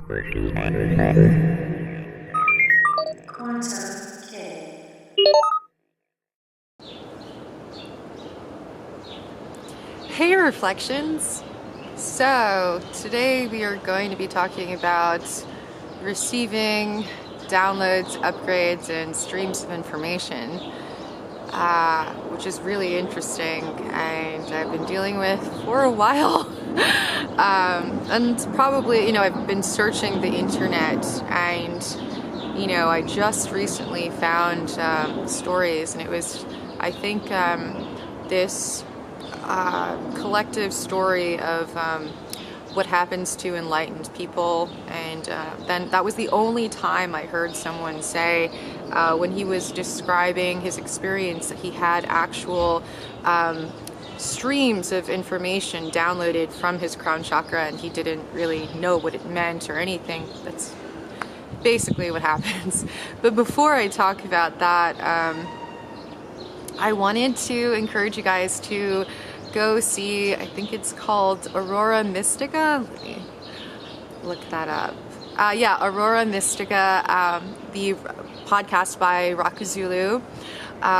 Hey Reflections! So today we are going to be talking about receiving downloads, upgrades, and streams of information, which is really interesting and I've been dealing with for a while. And probably, I've been searching the internet and, I just recently found stories, and it was, I think, this collective story of what happens to enlightened people, and then that was the only time I heard someone say when he was describing his experience that he had actual streams of information downloaded from his crown chakra, and he didn't really know what it meant or anything. That's basically what happens. But before I talk about that, I wanted to encourage you guys to go see, I think it's called Aurora Mystica. Let me look that up. Yeah, Aurora Mystica, the podcast by Rakuzulu.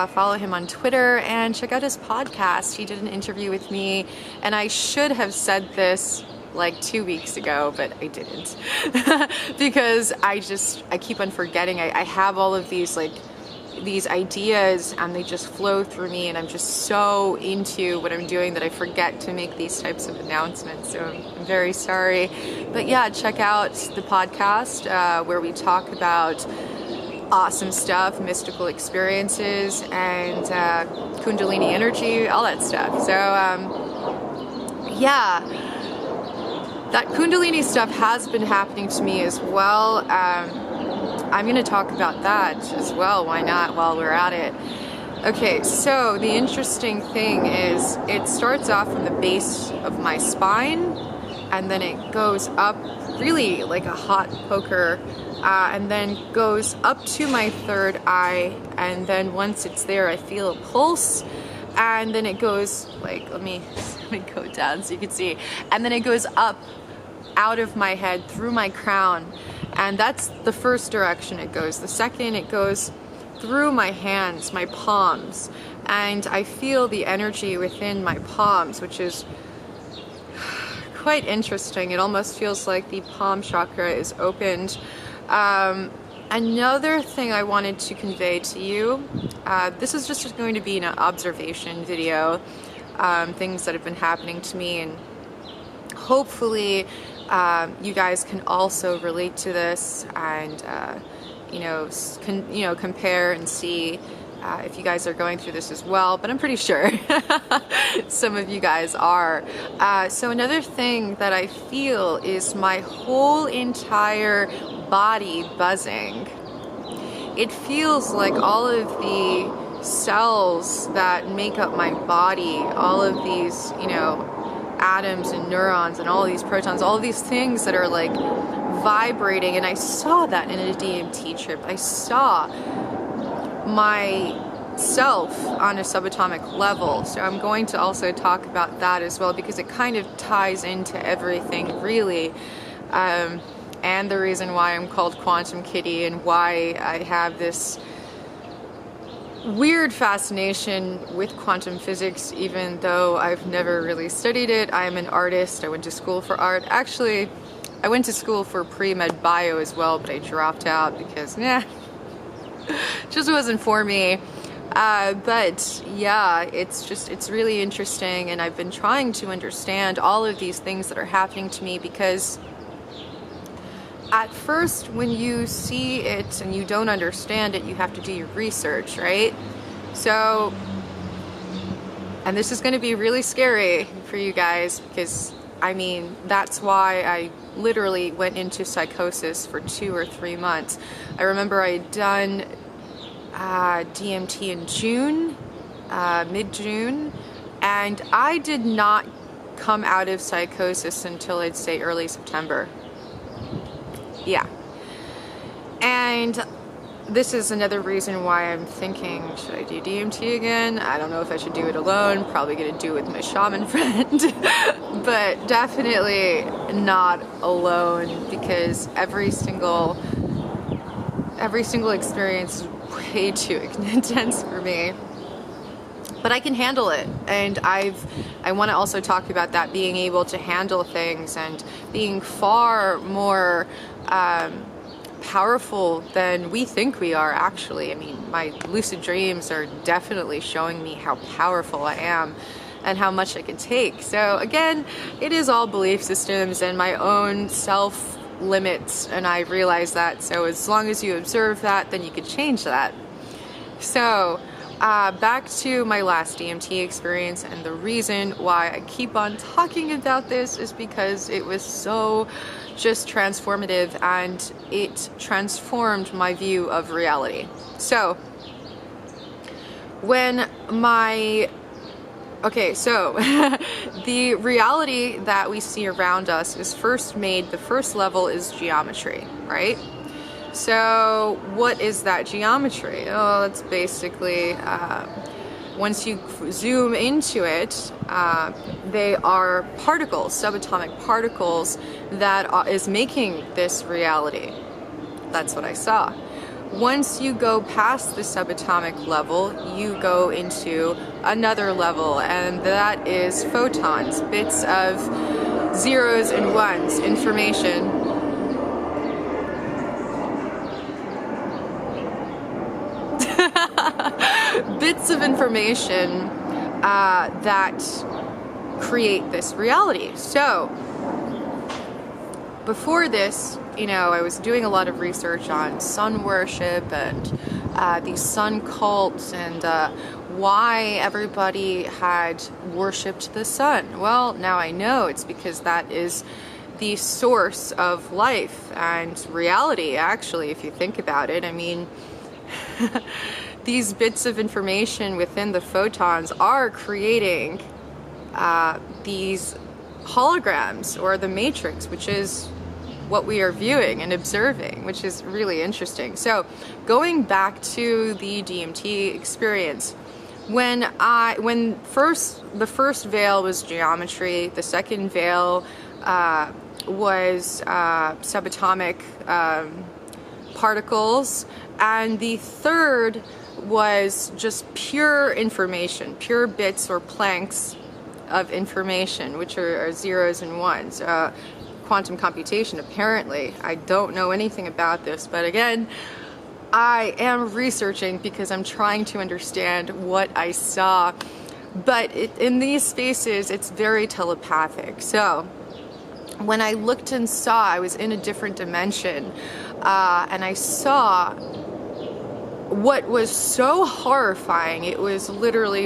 Follow him on Twitter and check out his podcast. He did an interview with me, and I should have said this like 2 weeks ago, but I didn't because I keep on forgetting. I have all of these these ideas and they just flow through me, and I'm just so into what I'm doing that I forget to make these types of announcements, so I'm very sorry. But yeah, check out the podcast where we talk about awesome stuff, mystical experiences, and Kundalini energy, all that stuff. So yeah, that Kundalini stuff has been happening to me as well. I'm going to talk about that as well, why not, while we're at it. Okay, so the interesting thing is it starts off from the base of my spine, and then it goes up really like a hot poker, and then goes up to my third eye, and then once it's there I feel a pulse, and then it goes like, let me go down so you can see, and then it goes up out of my head through my crown. And that's the first direction it goes. The second, it goes through my hands, my palms, and I feel the energy within my palms, which is quite interesting. It almost feels like the palm chakra is opened. Another thing I wanted to convey to you, this is just going to be an observation video, things that have been happening to me, and hopefully you guys can also relate to this, and compare and see if you guys are going through this as well. But I'm pretty sure some of you guys are. So another thing that I feel is my whole entire body buzzing. It feels like all of the cells that make up my body, all of these, atoms and neurons and all these protons, all of these things that are like vibrating. And I saw that in a DMT trip. I saw myself on a subatomic level. So I'm going to also talk about that as well, because it kind of ties into everything really. And the reason why I'm called Quantum Kitty, and why I have this weird fascination with quantum physics, even though I've never really studied it. I'm an artist. I went to school for art. Actually, I went to school for pre-med bio as well, but I dropped out because, just wasn't for me. But yeah, it's really interesting, and I've been trying to understand all of these things that are happening to me, because at first, when you see it and you don't understand it, you have to do your research, right? So, and this is going to be really scary for you guys, because, that's why I literally went into psychosis for 2 or 3 months. I remember I had done DMT in June, mid-June, and I did not come out of psychosis until, I'd say, early September. Yeah. And this is another reason why I'm thinking, should I do DMT again? I don't know if I should do it alone. Probably gonna do it with my shaman friend, but definitely not alone, because every single experience is way too intense for me. But I can handle it, and I want to also talk about that, being able to handle things and being far more powerful than we think we are, actually. I mean, my lucid dreams are definitely showing me how powerful I am and how much I can take. So again, it is all belief systems and my own self limits, and I realize that. So as long as you observe that, then you can change that. So back to my last DMT experience, and the reason why I keep on talking about this is because it was so just transformative, and it transformed my view of reality. So when the reality that we see around us is first made, the first level is geometry, right? So what is that geometry? Oh, it's basically, once you zoom into it, they are particles, subatomic particles, that is making this reality. That's what I saw. Once you go past the subatomic level, you go into another level, and that is photons, bits of zeros and ones, information. Bits of information that create this reality. So before this, I was doing a lot of research on sun worship and these sun cults, and why everybody had worshipped the sun. Well, now I know it's because that is the source of life and reality, actually, if you think about it. I mean, these bits of information within the photons are creating these holograms, or the matrix, which is what we are viewing and observing, which is really interesting. So going back to the DMT experience, when the first veil was geometry, the second veil was subatomic particles, and the third was just pure information, pure bits or planks of information, which are zeros and ones. Quantum computation, apparently. I don't know anything about this, but again, I am researching because I'm trying to understand what I saw. But in these spaces, it's very telepathic. So when I looked and saw, I was in a different dimension, and I saw what was so horrifying. It was literally,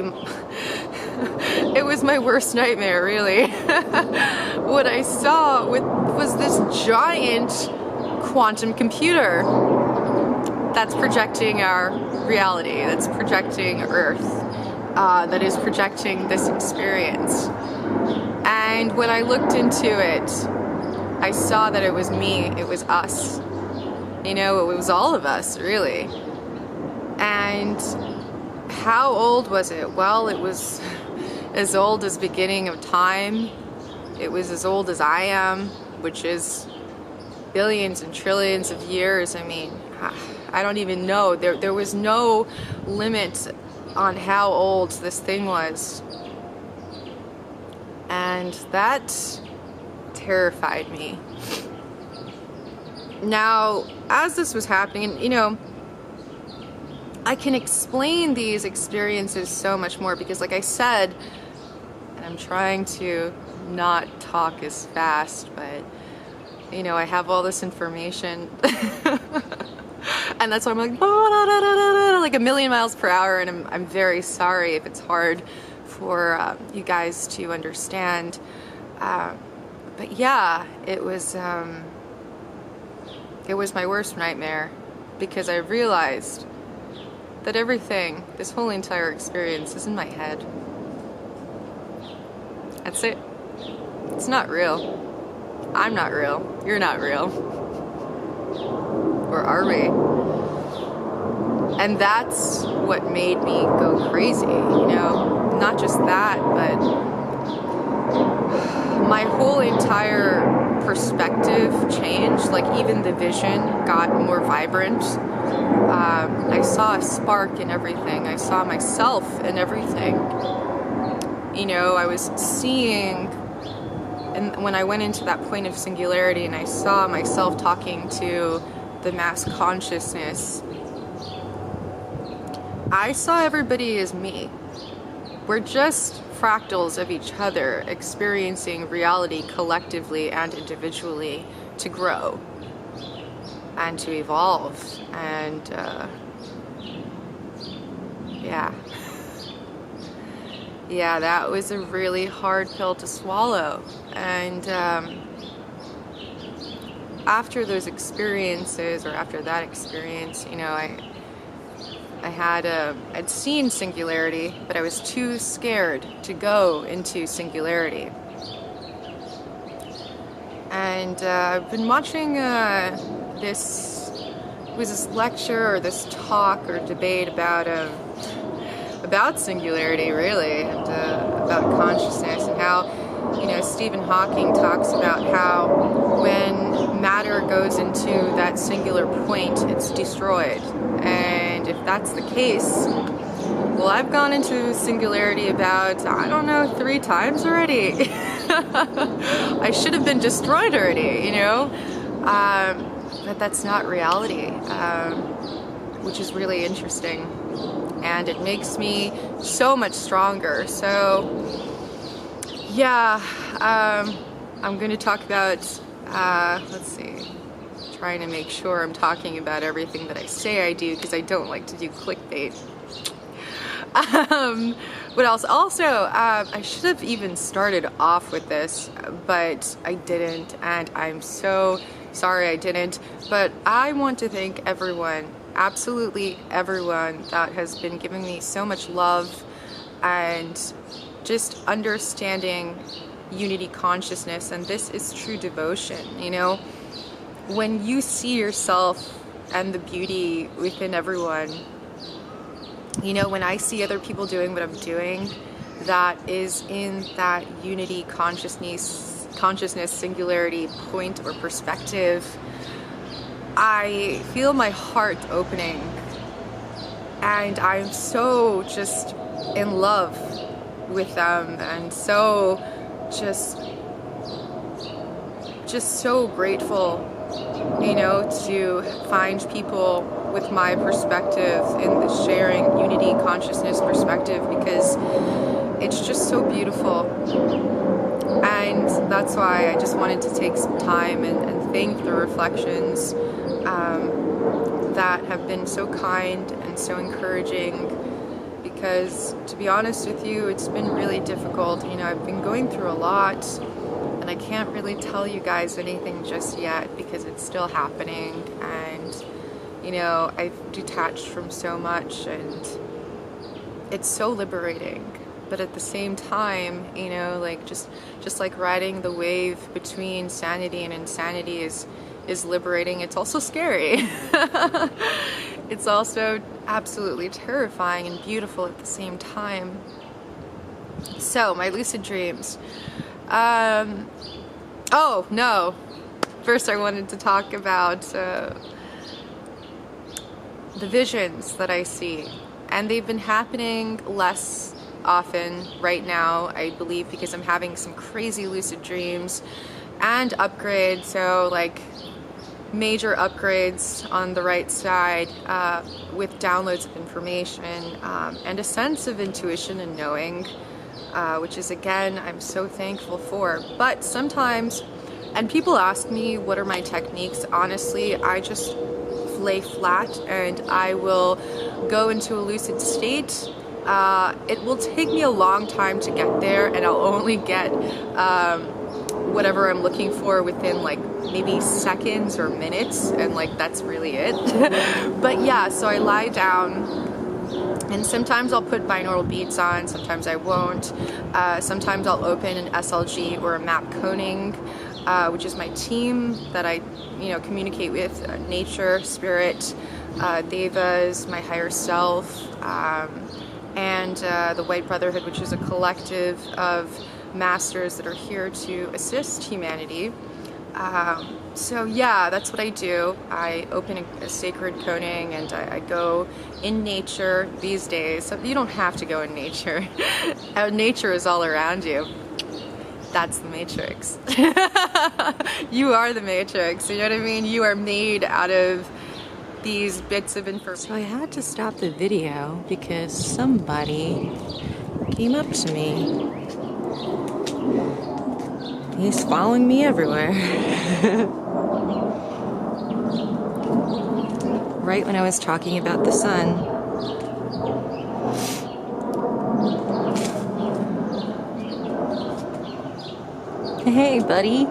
it was my worst nightmare, really. What I saw was this giant quantum computer that's projecting our reality, that's projecting Earth, that is projecting this experience. And when I looked into it, I saw that it was me, it was us. It was all of us, really. And how old was it? Well, it was as old as beginning of time. It was as old as I am, which is billions and trillions of years. I mean, I don't even know. There was no limit on how old this thing was. And that terrified me. Now, as this was happening, I can explain these experiences so much more because, like I said, and I'm trying to not talk as fast, but I have all this information and that's why I'm like a million miles per hour, and I'm very sorry if it's hard for you guys to understand, but yeah, it was my worst nightmare, because I realized that everything, this whole entire experience, is in my head. That's it. It's not real. I'm not real. You're not real. Or are we? And that's what made me go crazy, you know? Not just that, but my whole entire perspective changed. Like, even the vision got more vibrant. I saw a spark in everything. I saw myself in everything. You know, I was seeing, and when I went into that point of singularity and I saw myself talking to the mass consciousness, I saw everybody as me. We're just fractals of each other, experiencing reality collectively and individually to grow and to evolve. And yeah, that was a really hard pill to swallow. And after those experiences, or after that experience, you know, I'd seen singularity, but I was too scared to go into singularity. And I've been watching this lecture or this talk or debate about singularity, really, and about consciousness, and how, you know, Stephen Hawking talks about how when matter goes into that singular point, it's destroyed. And if that's the case, well, I've gone into singularity about, I don't know, 3 times already. I should have been destroyed already, you know? But that's not reality, which is really interesting. And it makes me so much stronger. So, yeah, I'm going to talk about, let's see, trying to make sure I'm talking about everything that I say I do, because I don't like to do clickbait. What else? Also, I should have even started off with this, but I didn't, and I'm so sorry I didn't. But I want to thank everyone, absolutely everyone, that has been giving me so much love and just understanding unity consciousness. And this is true devotion, you know? When you see yourself and the beauty within everyone, you know, when I see other people doing what I'm doing, that is in that unity consciousness, singularity point or perspective, I feel my heart opening, and I'm so just in love with them, and so just so grateful, you know, to find people with my perspective in the sharing unity consciousness perspective, because it's just so beautiful. And that's why I just wanted to take some time and thank the reflections that have been so kind and so encouraging, because to be honest with you, it's been really difficult. You know, I've been going through a lot, and I can't really tell you guys anything just yet because it's still happening, and you know, I've detached from so much, and it's so liberating. But at the same time, you know, like just like riding the wave between sanity and insanity is liberating. It's also scary. It's also absolutely terrifying and beautiful at the same time. So, my lucid dreams. Oh, no. First I wanted to talk about the visions that I see. And they've been happening less often right now, I believe, because I'm having some crazy lucid dreams and upgrades. So, like, major upgrades on the right side with downloads of information and a sense of intuition and knowing, which is, again, I'm so thankful for. But sometimes, and people ask me what are my techniques, honestly, I just lay flat and I will go into a lucid state. It will take me a long time to get there, and I'll only get whatever I'm looking for within like maybe seconds or minutes, and like that's really it. But yeah, so I lie down, and sometimes I'll put binaural beats on, sometimes I won't. Sometimes I'll open an SLG or a map coning. which is my team that I, communicate with, nature, spirit, devas, my higher self, and the White Brotherhood, which is a collective of masters that are here to assist humanity. So yeah, that's what I do. I open a sacred coding, and I go in nature these days. So you don't have to go in nature. Nature is all around you. That's the Matrix. You are the Matrix, you know what I mean? You are made out of these bits of information. So I had to stop the video because somebody came up to me. He's following me everywhere. Right when I was talking about the sun. Hey, buddy.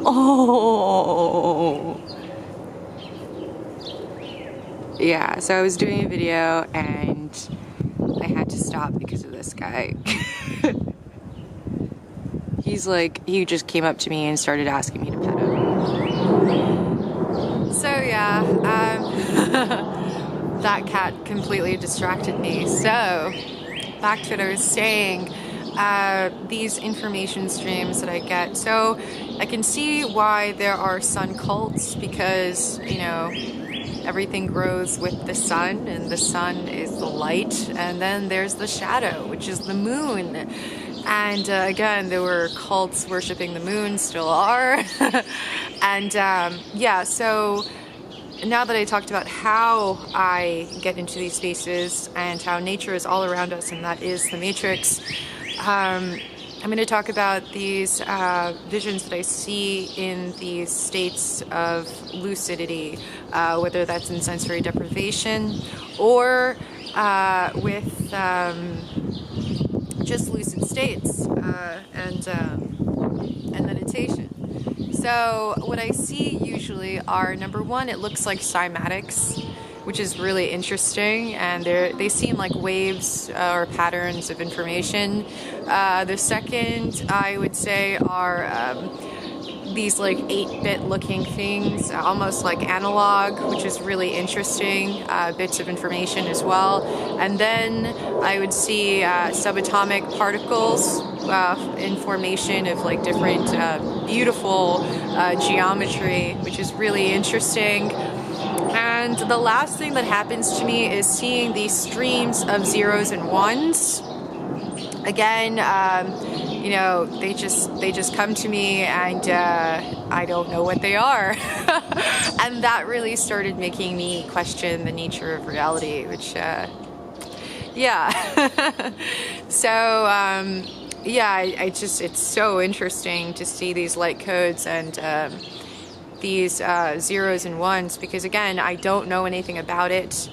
Oh. Yeah, so I was doing a video and I had to stop because of this guy. He just came up to me and started asking me to pet him. So yeah, that cat completely distracted me. So, back to what I was saying, these information streams that I get. So, I can see why there are sun cults, because, everything grows with the sun, and the sun is the light, and then there's the shadow, which is the moon. And again, there were cults worshiping the moon, still are. And yeah, so now that I talked about how I get into these spaces and how nature is all around us, and that is the Matrix, I'm going to talk about these visions that I see in these states of lucidity, whether that's in sensory deprivation or with just lucid states and meditation. So what I see usually are, number one, it looks like cymatics, which is really interesting, and they seem like waves or patterns of information. The second, I would say, are these like 8-bit looking things, almost like analog, which is really interesting, bits of information as well. And then I would see subatomic particles in formation of like different beautiful geometry, which is really interesting. And the last thing that happens to me is seeing these streams of zeros and ones. Again, they just come to me, and I don't know what they are. And that really started making me question the nature of reality, which, yeah. So, yeah, it's so interesting to see these light codes and these zeros and ones, because again, I don't know anything about it.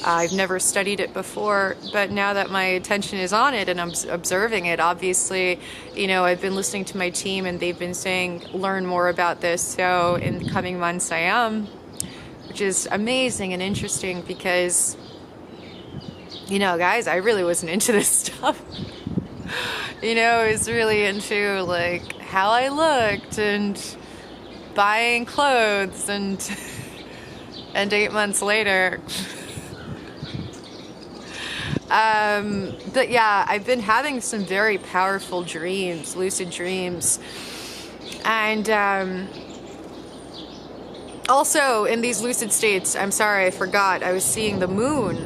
I've never studied it before, but now that my attention is on it and I'm observing it, obviously, I've been listening to my team and they've been saying, learn more about this. So in the coming months I am, which is amazing and interesting because, guys, I really wasn't into this stuff. I was really into like how I looked and buying clothes and 8 months later. But yeah, I've been having some very powerful dreams, lucid dreams. And also in these lucid states, I'm sorry, I forgot, I was seeing the moon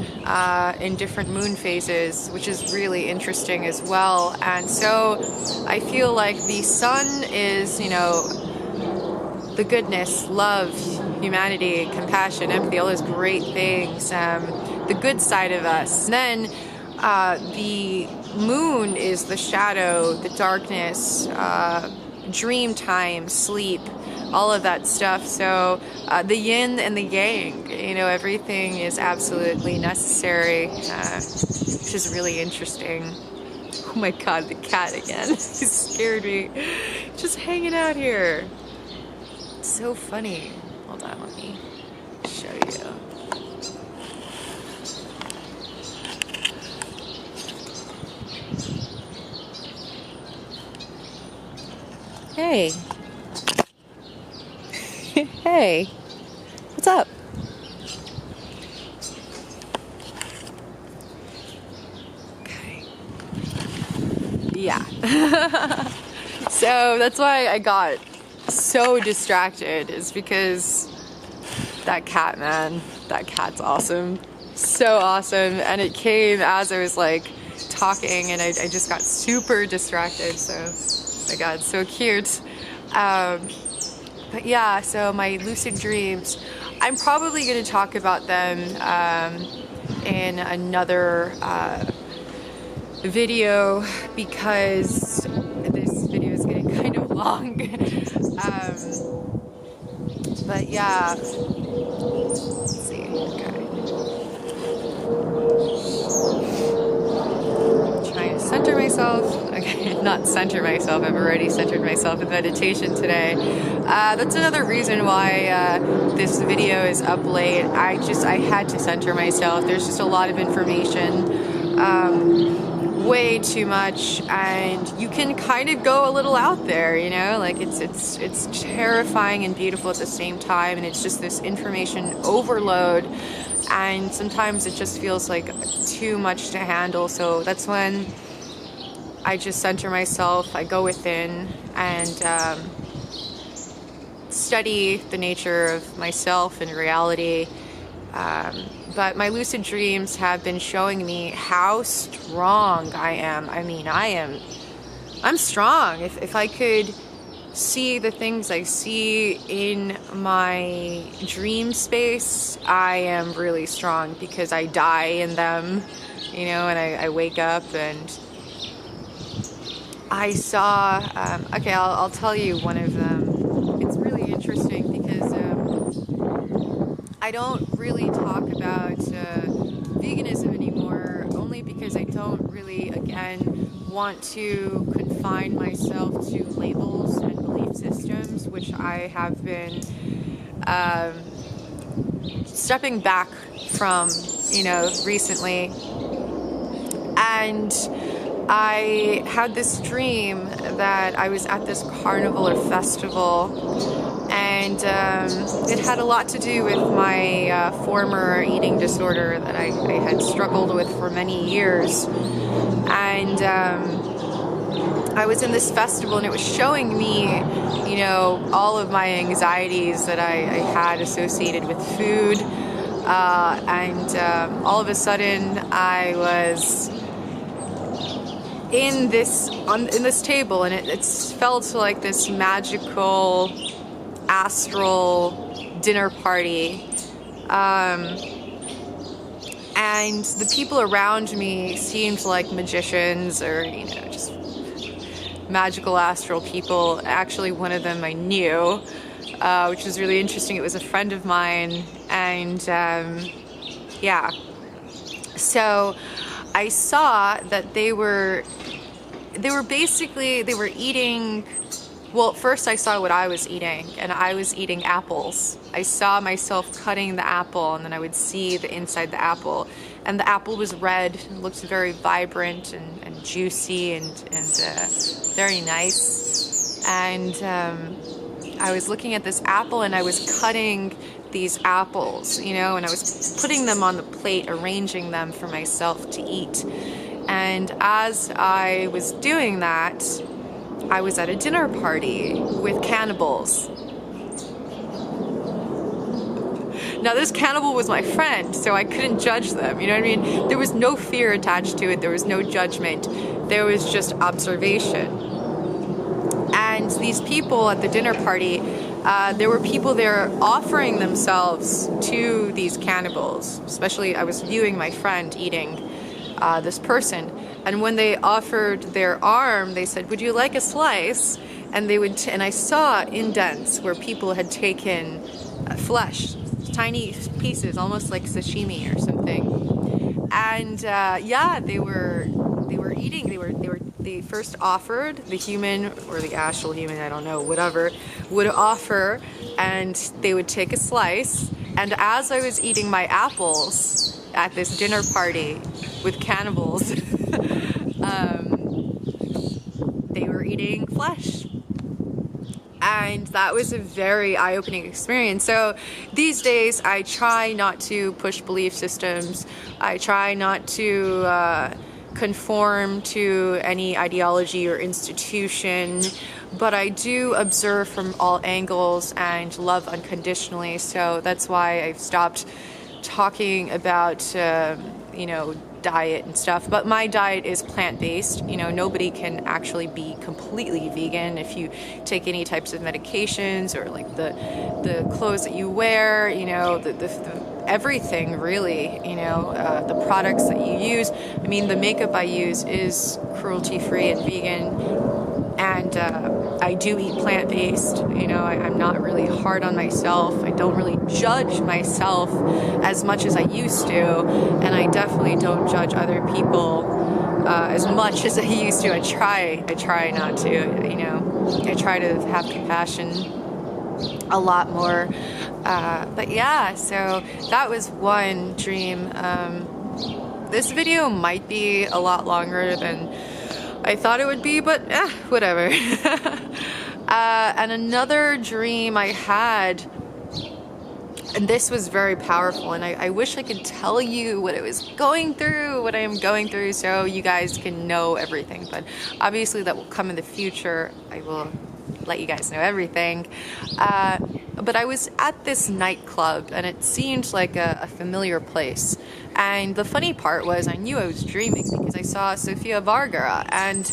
in different moon phases, which is really interesting as well. And so I feel like the sun is, the goodness, love, humanity, compassion, empathy, all those great things, the good side of us. And then the moon is the shadow, the darkness, dream time, sleep, all of that stuff. So the yin and the yang, everything is absolutely necessary, which is really interesting. Oh my God, the cat again. He scared me. Just hanging out here. It's so funny. Hold on, let me show you. Hey. Hey. What's up? Okay. Yeah. So that's why I got so distracted, is because that cat, man, that cat's awesome. So awesome. And it came as I was like talking, and I just got super distracted. So, oh my God, so cute. But yeah, so my lucid dreams, I'm probably going to talk about them in another video, because this video is getting kind of long. But yeah, let's see, okay. Trying to center myself. Okay, not center myself, I've already centered myself in meditation today. That's another reason why this video is up late. I had to center myself. There's just a lot of information, way too much, and you can kind of go a little out there, you know, like it's terrifying and beautiful at the same time, and it's just this information overload, and sometimes it just feels like too much to handle. So that's when I just center myself, I go within and study the nature of myself and reality. But my lucid dreams have been showing me how strong I am. I mean, I'm strong. If I could see the things I see in my dream space, I am really strong, because I die in them, you know, and I wake up and I saw, okay, I'll tell you one of them. It's really interesting because I don't really talk about veganism anymore, only because I don't really, again, want to confine myself to labels and belief systems, which I have been stepping back from, you know, recently. And I had this dream that I was at this carnival or festival, and it had a lot to do with my former eating disorder that I had struggled with for many years. And I was in this festival, and it was showing me, you know, all of my anxieties that I had associated with food. And all of a sudden I was in this table, and it felt like this magical astral dinner party, and the people around me seemed like magicians, or, you know, just magical astral people. Actually, one of them I knew, which was really interesting. It was a friend of mine, and yeah, so I saw that they were eating, well, first I saw what I was eating, and I was eating apples. I saw myself cutting the apple, and then I would see the inside the apple, and the apple was red, looked very vibrant and juicy and very nice. And I was looking at this apple, and I was cutting these apples, you know, and I was putting them on the plate, arranging them for myself to eat. And as I was doing that, I was at a dinner party with cannibals. Now, this cannibal was my friend, so I couldn't judge them, you know what I mean? There was no fear attached to it, there was no judgment, there was just observation. And these people at the dinner party, there were people there offering themselves to these cannibals. Especially, I was viewing my friend eating this person, and when they offered their arm, they said, "Would you like a slice?" And they would, and I saw indents where people had taken flesh, tiny pieces, almost like sashimi or something. And yeah, they were eating. They first offered, the human or the astral human, I don't know, whatever, would offer, and they would take a slice. And as I was eating my apples at this dinner party with cannibals, they were eating flesh. And that was a very eye-opening experience. So these days I try not to push belief systems. I try not to conform to any ideology or institution, but I do observe from all angles and love unconditionally. So that's why I've stopped talking about you know, diet and stuff. But my diet is plant-based. You know, nobody can actually be completely vegan if you take any types of medications or like the clothes that you wear, you know, the everything really, you know, the products that you use. I mean, the makeup I use is cruelty-free and vegan. And I do eat plant-based, you know, I'm not really hard on myself. I don't really judge myself as much as I used to. And I definitely don't judge other people as much as I used to. I try not to, you know, I try to have compassion a lot more. But yeah, so that was one dream. This video might be a lot longer than I thought it would be, but whatever. And another dream I had, and this was very powerful, and I wish I could tell you what I was going through, what I am going through, so you guys can know everything. But obviously that will come in the future. I will let you guys know everything. But I was at this nightclub, and it seemed like a familiar place. And the funny part was I knew I was dreaming because I saw Sofia Vergara, and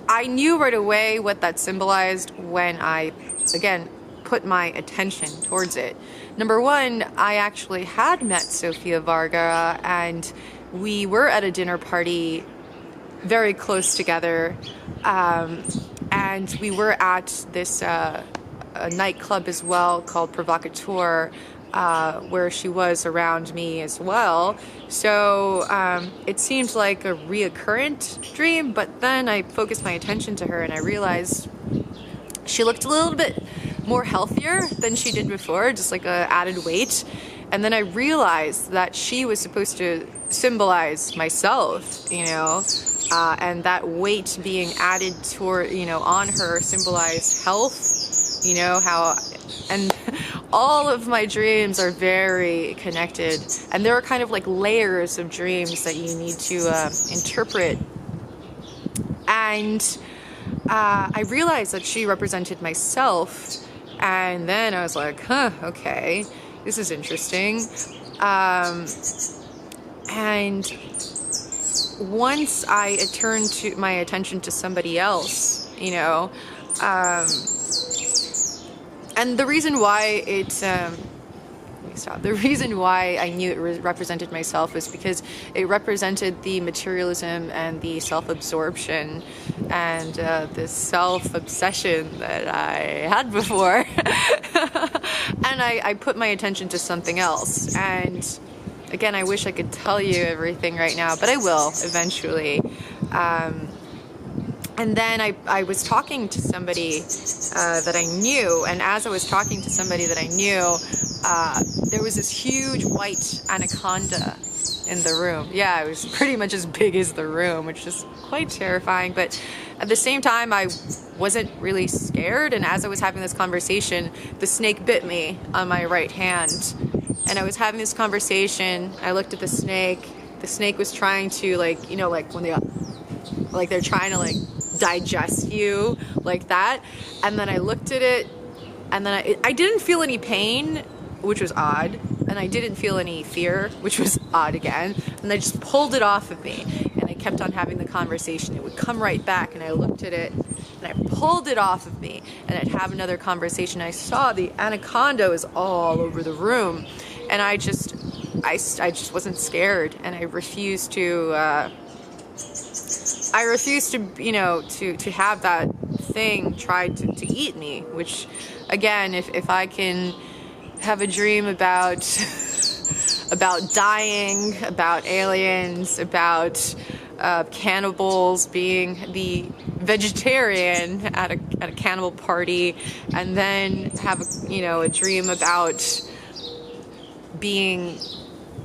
I knew right away what that symbolized when I, again, put my attention towards it. Number one, I actually had met Sofia Vergara, and we were at a dinner party very close together, and we were at this a nightclub as well called Provocateur, where she was around me as well. So it seemed like a reoccurrent dream, but then I focused my attention to her and I realized she looked a little bit more healthier than she did before, just like a added weight. And then I realized that she was supposed to symbolize myself, you know, and that weight being added toward, you know, on her symbolized health, you know, how, and all of my dreams are very connected, and there are kind of like layers of dreams that you need to interpret. And I realized that she represented myself, and then I was like, huh, okay, this is interesting. And once I turned my attention to somebody else, you know, and the reason why it, let me stop. The reason why I knew it represented myself is because it represented the materialism and the self-absorption and the self-obsession that I had before. And I put my attention to something else. And again, I wish I could tell you everything right now, but I will eventually. And then I was talking to somebody that I knew, and as I was talking to somebody that I knew, there was this huge white anaconda in the room. Yeah, it was pretty much as big as the room, which is quite terrifying, but at the same time, I wasn't really scared, and as I was having this conversation, the snake bit me on my right hand. And I was having this conversation, I looked at the snake was trying to, like, you know, like when they're trying to like digest you, like that. And then I looked at it, and then I didn't feel any pain, which was odd, and I didn't feel any fear, which was odd again, and I just pulled it off of me, and I kept on having the conversation. It would come right back, and I looked at it, and I pulled it off of me, and I'd have another conversation. I saw the anaconda was all over the room, and I just wasn't scared, and I refused to, you know, to have that thing try to eat me, which, again, if I can have a dream about dying, about aliens, about cannibals, being the vegetarian at a cannibal party, and then have a dream about being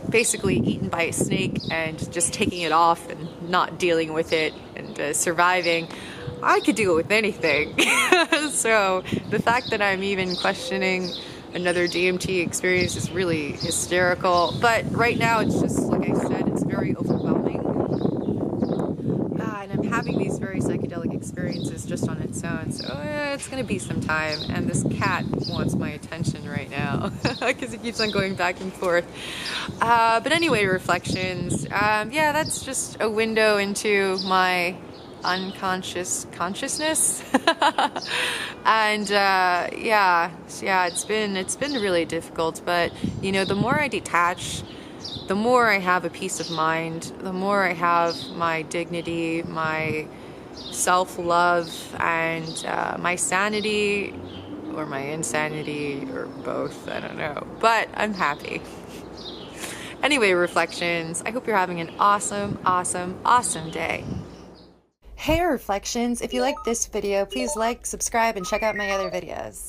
basically eaten by a snake and just taking it off and not dealing with it and surviving. I could deal with anything. So the fact that I'm even questioning another DMT experience is really hysterical. But right now it's just, like I said, it's very overwhelming. And I'm having these very psychedelic experiences just on its own. So it's going to be some time. And this cat wants my attention right now because it keeps on going back and forth. But anyway, reflections. Yeah, that's just a window into my unconscious consciousness. And yeah, it's been really difficult. But you know, the more I detach, the more I have a peace of mind, the more I have my dignity, my self-love, and my sanity, or my insanity, or both, I don't know. But I'm happy. Anyway, reflections, I hope you're having an awesome, awesome, awesome day. Hey reflections, if you like this video, please like, subscribe, and check out my other videos.